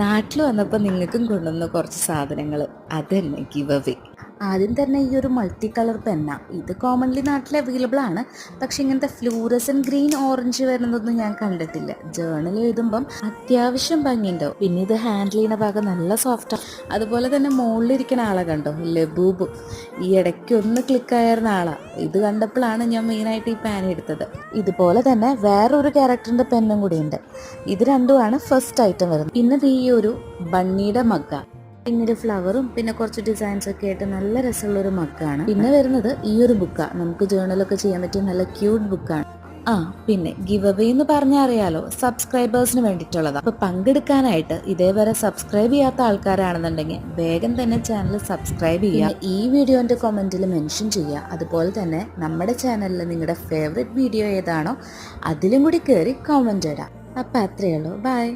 നാട്ടിൽ വന്നപ്പോൾ നിങ്ങൾക്കും കൊണ്ടുവന്ന കുറച്ച് സാധനങ്ങൾ അതന്നെ ഗിവ് അവേ. ആദ്യം തന്നെ ഈ ഒരു മൾട്ടി കളർ പെന്ന, ഇത് കോമൺലി നാട്ടിൽ അവൈലബിൾ ആണ്. പക്ഷെ ഇങ്ങനത്തെ ഫ്ലൂറസൻ ഗ്രീൻ ഓറഞ്ച് വരുന്നതൊന്നും ഞാൻ കണ്ടിട്ടില്ല. ജേർണൽ എഴുതുമ്പം അത്യാവശ്യം ഭംഗിയുണ്ടാവും. പിന്നെ ഇത് ഹാൻഡിൽ ചെയ്യുന്ന ഭാഗം നല്ല സോഫ്റ്റാണ്. അതുപോലെ തന്നെ മുകളിലിരിക്കുന്ന ആളെ കണ്ടോ, ലബൂബ്. ഈ ഇടയ്ക്ക് ഒന്ന് ക്ലിക്കായിരുന്ന ആളാണ്. ഇത് കണ്ടപ്പോഴാണ് ഞാൻ മെയിനായിട്ട് ഈ പാൻ എടുത്തത്. ഇതുപോലെ തന്നെ വേറൊരു ക്യാരക്ടറിൻ്റെ പെന്നും കൂടിയുണ്ട്. ഇത് രണ്ടുമാണ് ഫസ്റ്റ് ഐറ്റം വരുന്നത്. പിന്നെ ഈ ഒരു ബണ്ണിയുടെ മഗ്ഗ, പിന്നീട് ഫ്ലവറും പിന്നെ കുറച്ച് ഡിസൈൻസ് ഒക്കെ ആയിട്ട് നല്ല രസമുള്ളൊരു മഗ്ഗാണ്. പിന്നെ വരുന്നത് ഈ ഒരു ബുക്കാണ്. നമുക്ക് ജേർണലൊക്കെ ചെയ്യാൻ പറ്റിയ നല്ല ക്യൂട്ട് ബുക്കാണ്. പിന്നെ ഗിവ് അവേ എന്ന് പറഞ്ഞാൽ അറിയാലോ, സബ്സ്ക്രൈബേഴ്സിന് വേണ്ടിയിട്ടുള്ളതാണ്. അപ്പോൾ പങ്കെടുക്കാനായിട്ട് ഇതേവരെ സബ്സ്ക്രൈബ് ചെയ്യാത്ത ആൾക്കാരാണെന്നുണ്ടെങ്കിൽ വേഗം തന്നെ ചാനൽ സബ്സ്ക്രൈബ് ചെയ്യുക. ഈ വീഡിയോൻ്റെ കമൻറ്റിൽ മെൻഷൻ ചെയ്യുക. അതുപോലെ തന്നെ നമ്മുടെ ചാനലിൽ നിങ്ങളുടെ ഫേവറേറ്റ് വീഡിയോ ഏതാണോ അതിലും കൂടി കയറി കമൻറ്റ് ഇടാം. അപ്പം അത്രയേ ഉള്ളൂ. ബൈ.